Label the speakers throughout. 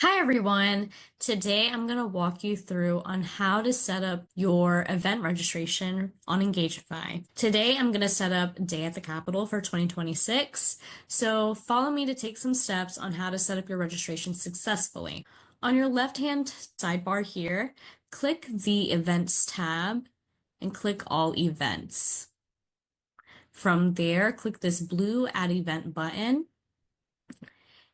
Speaker 1: Hi everyone. Today I'm going to walk you through on how to set up your event registration on Engagifii. Today I'm going to set up Day at the Capitol for 2026. So follow me to take some steps on how to set up your registration successfully. On your left-hand sidebar here, click the Events tab and click All Events. From there, click this blue Add Event button.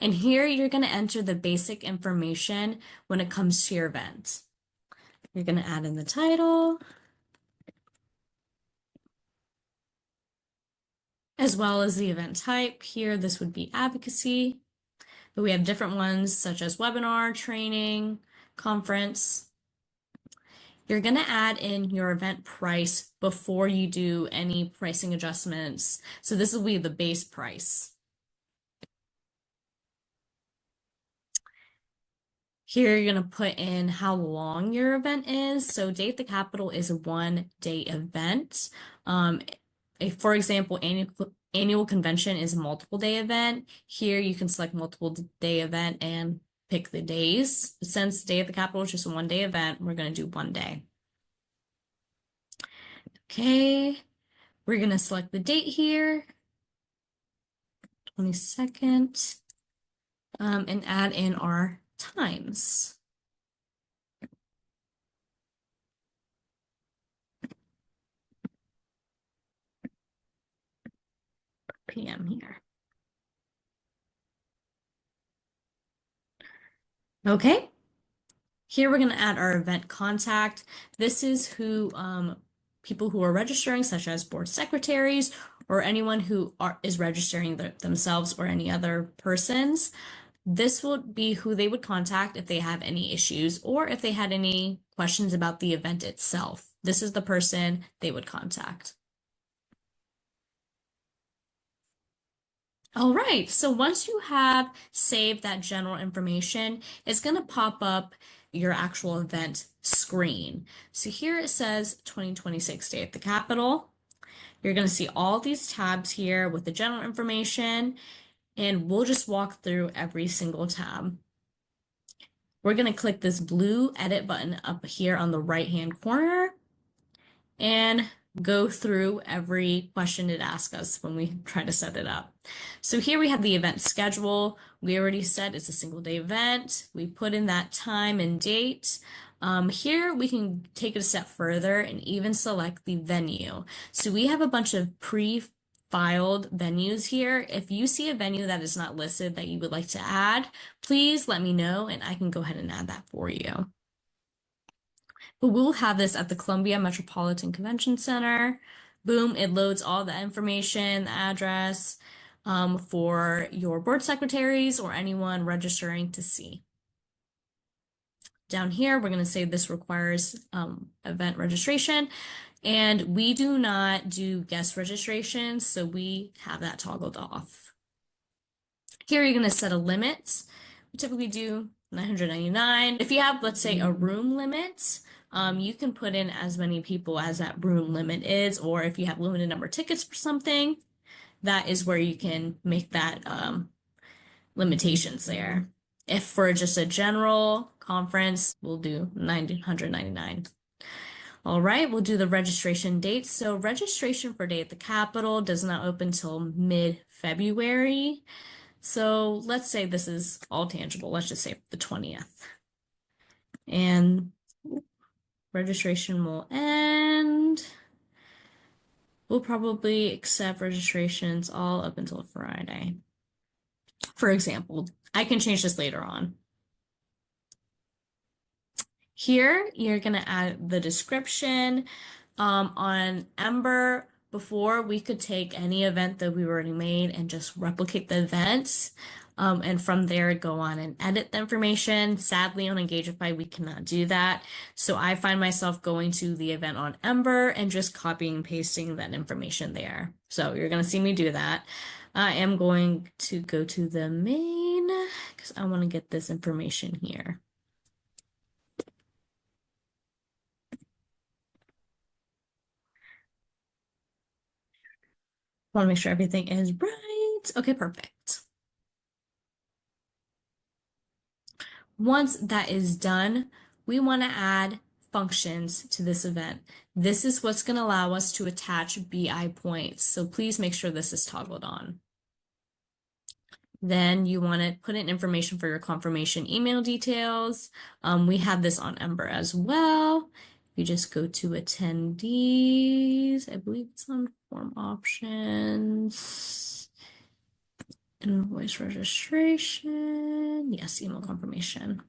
Speaker 1: And here you're going to enter the basic information when it comes to your event. You're going to add in the title, as well as the event type. Here, this would be advocacy, but we have different ones such as webinar, training, conference. You're going to add in your event price before you do any pricing adjustments. So this will be the base price. Here you're going to put in how long your event is. So Day at the Capitol is a 1-day event. For example, annual convention is a multiple day event. Here you can select multiple day event and pick the days. Since Day at the Capitol is just a 1-day event, we're going to do 1 day. Okay, we're going to select the date here, 22nd, and add in our times. PM here. Okay, here we're going to add our event contact. This is who people who are registering, such as board secretaries or anyone who is registering themselves or any other persons. This will be who they would contact if they have any issues or if they had any questions about the event itself. This is the person they would contact. All right, so once you have saved that general information, it's going to pop up your actual event screen. So here it says 2026 Day at the Capitol. You're going to see all these tabs here with the general information, and we'll just walk through every single tab. We're going to click this blue edit button up here on the right-hand corner and go through every question it asks us when we try to set it up. So here we have the event schedule. We already said it's a single day event. We put in that time and date. Here we can take it a step further and even select the venue. So we have a bunch of pre-filed venues here. If you see a venue that is not listed that you would like to add, please let me know and I can go ahead and add that for you. But we'll have this at the Columbia Metropolitan Convention Center. Boom, it loads all the information, the address for your board secretaries or anyone registering to see. Down here, we're going to say this requires event registration, and we do not do guest registration, so we have that toggled off. Here, you're going to set a limit. We typically do $999. If you have, let's say, a room limit, you can put in as many people as that room limit is, or if you have limited number of tickets for something, that is where you can make that limitations there. If for just a general conference, we'll do $999. All right, we'll do the registration date. So registration for Day at the Capitol does not open till mid-February. So let's say this is all tangible. Let's just say the 20th. And registration will end. We'll probably accept registrations all up until Friday. For example, I can change this later on. Here, you're going to add the description. On Ember, before we could take any event that we already made and just replicate the events. And from there, go on and edit the information. Sadly, on Engagifii, we cannot do that. So I find myself going to the event on Ember and just copying and pasting that information there. So you're going to see me do that. I am going to go to the main because I want to get this information here. Want to make sure everything is right. Okay, perfect. Once that is done, we want to add functions to this event. This is what's going to allow us to attach BI points. So please make sure this is toggled on. Then you want to put in information for your confirmation email details. We have this on Ember as well. You just go to attendees. I believe it's on form options. Invoice registration. Yes, email confirmation.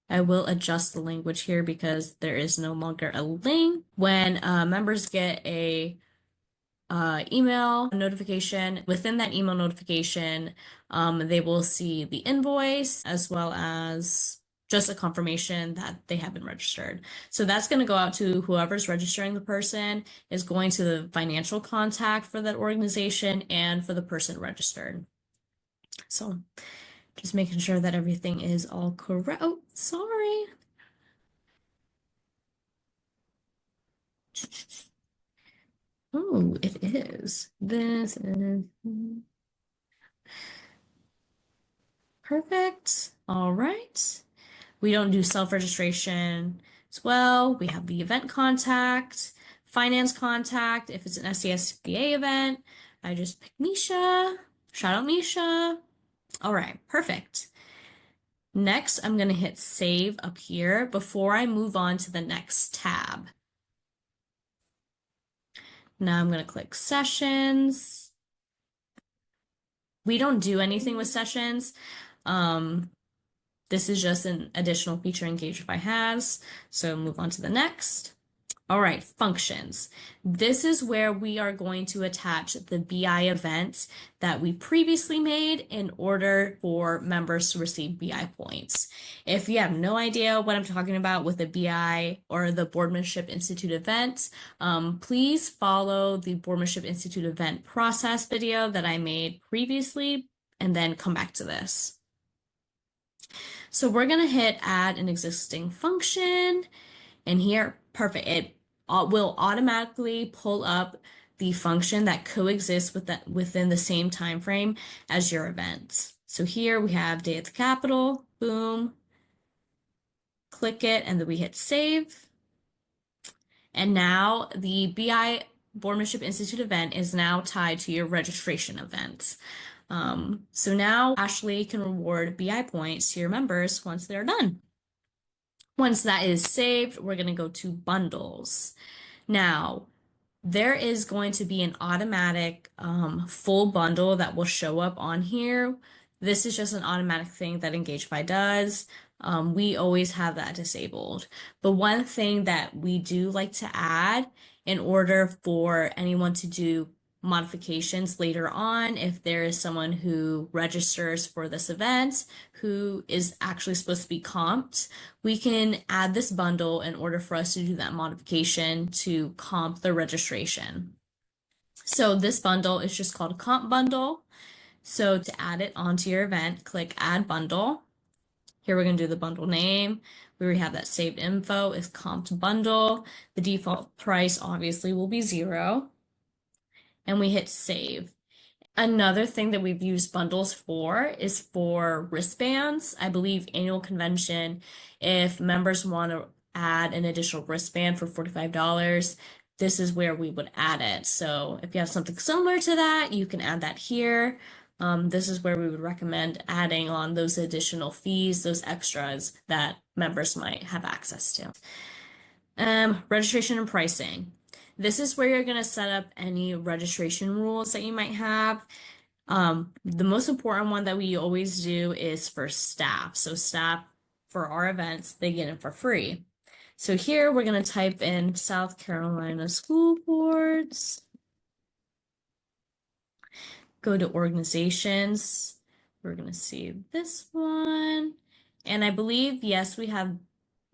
Speaker 1: I will adjust the language here because there is no longer a link. When members get a email notification, within that email notification, they will see the invoice as well as just a confirmation that they have been registered. So that's going to go out to whoever's registering the person, is going to the financial contact for that organization and for the person registered. So just making sure that everything is all correct. Oh, sorry. Oh, it is. This is perfect. All right. We don't do self-registration as well. We have the event contact, finance contact. If it's an SCSBA event, I just pick Misha. Shout out Misha. All right, perfect. Next, I'm going to hit save up here before I move on to the next tab. Now I'm going to click sessions. We don't do anything with sessions. This is just an additional feature Engagify has. So move on to the next. All right, functions. This is where we are going to attach the BI event that we previously made in order for members to receive BI points. If you have no idea what I'm talking about with the BI or the Boardmanship Institute event, please follow the Boardmanship Institute event process video that I made previously and then come back to this. So we're going to hit add an existing function. And here, perfect. It will automatically pull up the function that coexists within the same time frame as your event. So here we have Day at the Capitol, boom, click it, and then we hit save. And now the BI Boardmanship Institute event is now tied to your registration event. So now Ashley can reward BI points to your members once they're done. Once that is saved, we're going to go to bundles. Now, there is going to be an automatic full bundle that will show up on here. This is just an automatic thing that Engagify does. We always have that disabled. But one thing that we do like to add in order for anyone to do modifications later on, if there is someone who registers for this event who is actually supposed to be comped, we can add this bundle in order for us to do that modification to comp the registration. So this bundle is just called a comp bundle. So to add it onto your event, click add bundle. Here we're going to do the bundle name. We already have that saved info is comped bundle. The default price obviously will be 0. And we hit save. Another thing that we've used bundles for is for wristbands. I believe annual convention, if members want to add an additional wristband for $45, this is where we would add it. So if you have something similar to that, you can add that here. This is where we would recommend adding on those additional fees, those extras that members might have access to. Registration and pricing. This is where you're going to set up any registration rules that you might have. The most important one that we always do is for staff. So staff for our events, they get it for free. So here we're going to type in South Carolina School Boards. Go to organizations. We're going to see this one. And I believe, yes, we have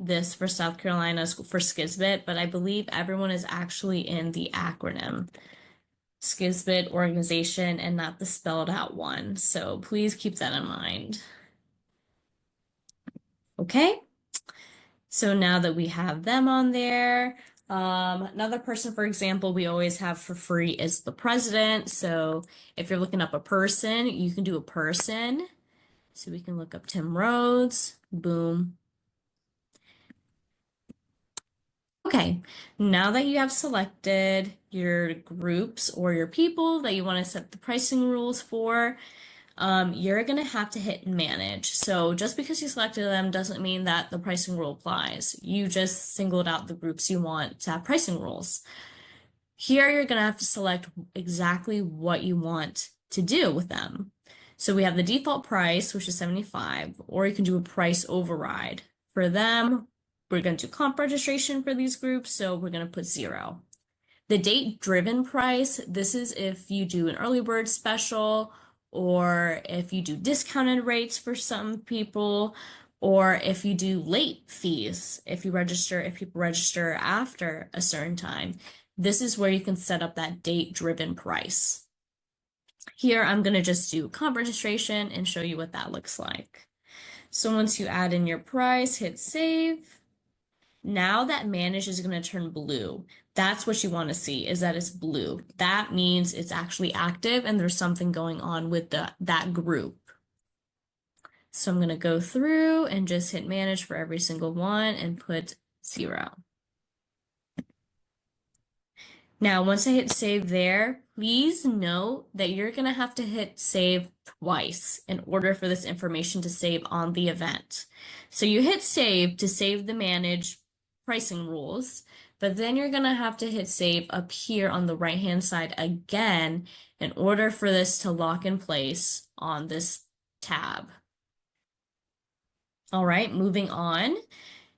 Speaker 1: this for South Carolina for SCSBIT, but I believe everyone is actually in the acronym SCSBIT organization and not the spelled out one. So please keep that in mind. Okay. So now that we have them on there, Another person, for example, we always have for free is the president. So if you're looking up a person, you can do a person. So we can look up Tim Rhodes. Boom. Okay, now that you have selected your groups or your people that you want to set the pricing rules for, you're going to have to hit manage. So just because you selected them doesn't mean that the pricing rule applies. You just singled out the groups you want to have pricing rules. Here you're going to have to select exactly what you want to do with them. So we have the default price, which is 75, or you can do a price override. For them, we're going to do comp registration for these groups, so we're going to put 0. The date-driven price, this is if you do an early bird special, or if you do discounted rates for some people, or if you do late fees, if people register after a certain time. This is where you can set up that date-driven price. Here, I'm going to just do comp registration and show you what that looks like. So once you add in your price, hit save. Now that manage is going to turn blue. That's what you want to see, is that it's blue. That means it's actually active and there's something going on with that group. So I'm going to go through and just hit manage for every single one and put 0. Now, once I hit save there, please note that you're going to have to hit save twice in order for this information to save on the event. So you hit save to save the manage pricing rules, but then you're going to have to hit save up here on the right-hand side again in order for this to lock in place on this tab. All right, moving on.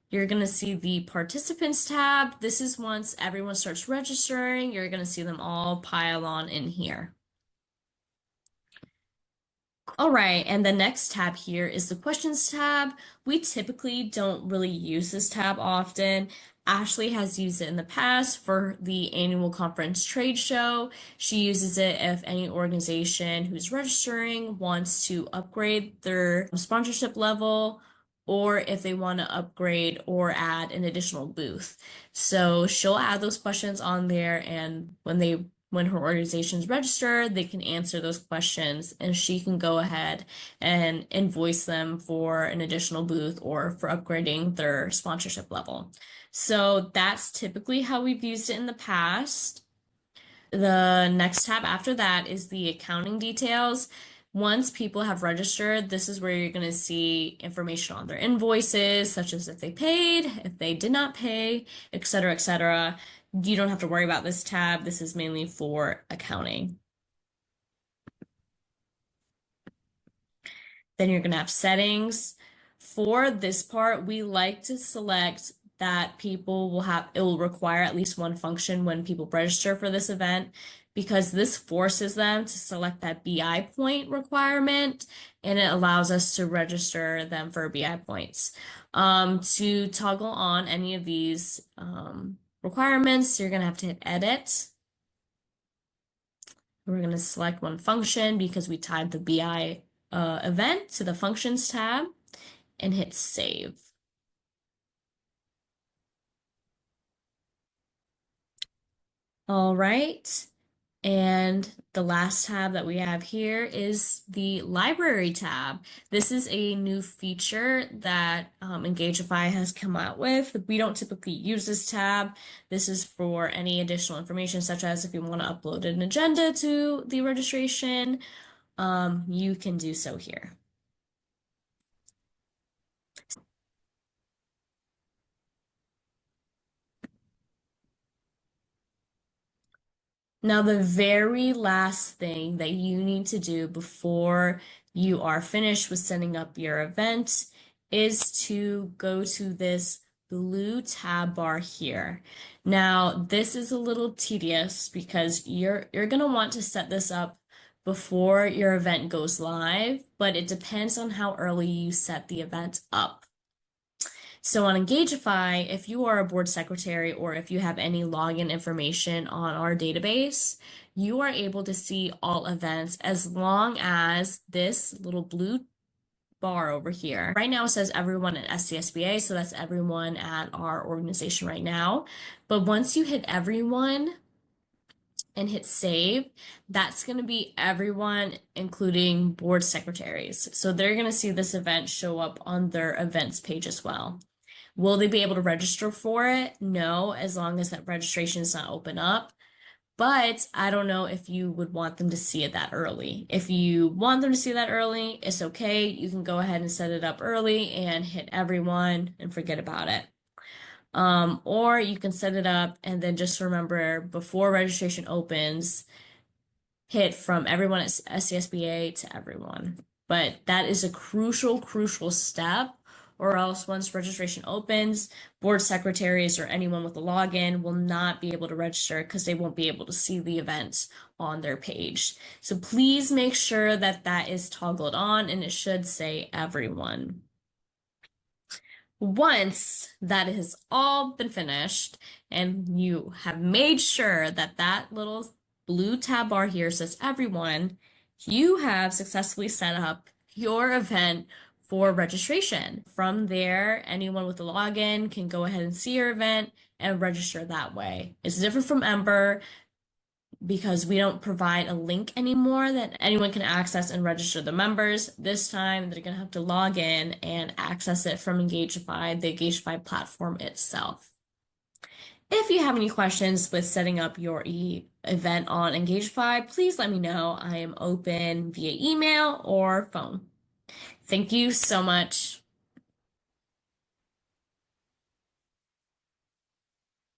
Speaker 1: You're going to see the participants tab. This is once everyone starts registering, you're going to see them all pile on in here. All right, and the next tab here is the questions tab. We typically don't really use this tab often. Ashley has used it in the past for the annual conference trade show. She uses it if any organization who's registering wants to upgrade their sponsorship level, or if they want to upgrade or add an additional booth. So she'll add those questions on there, and when her organization's registered, they can answer those questions and she can go ahead and invoice them for an additional booth or for upgrading their sponsorship level. So that's typically how we've used it in the past. The next tab after that is the accounting details. Once people have registered, this is where you're going to see information on their invoices, such as if they paid, if they did not pay, etc., etc. You don't have to worry about this tab. This is mainly for accounting. Then you're going to have settings. For this part, we like to select that it will require at least one function when people register for this event, because this forces them to select that BI point requirement and it allows us to register them for BI points. To toggle on any of these requirements, you're going to have to hit edit. We're going to select one function because we tied the BI event to the functions tab and hit save. All right. And the last tab that we have here is the library tab. This is a new feature that Engagifii has come out with. We don't typically use this tab. This is for any additional information, such as if you want to upload an agenda to the registration, you can do so here. Now, the very last thing that you need to do before you are finished with setting up your event is to go to this blue tab bar here. Now, this is a little tedious because you're going to want to set this up before your event goes live, but it depends on how early you set the event up. So on Engagifii, if you are a board secretary or if you have any login information on our database, you are able to see all events as long as this little blue bar over here. Right now it says everyone at SCSBA, so that's everyone at our organization right now. But once you hit everyone and hit save, that's going to be everyone, including board secretaries. So they're going to see this event show up on their events page as well. Will they be able to register for it? No, as long as that registration is not open up. But I don't know if you would want them to see it that early. If you want them to see that early, it's okay. You can go ahead and set it up early and hit everyone and forget about it. Or you can set it up and then just remember before registration opens, hit from everyone at SCSBA to everyone. But that is a crucial step, or else once registration opens, board secretaries or anyone with a login will not be able to register because they won't be able to see the event on their page. So please make sure that that is toggled on, and it should say everyone. Once that has all been finished and you have made sure that that little blue tab bar here says everyone, you have successfully set up your event for registration. From there, anyone with a login can go ahead and see your event and register that way. It's different from Ember because we don't provide a link anymore that anyone can access and register the members. This time, they're going to have to log in and access it from Engagifii, the Engagifii platform itself. If you have any questions with setting up your event on Engagifii, please let me know. I am open via email or phone. Thank you so much.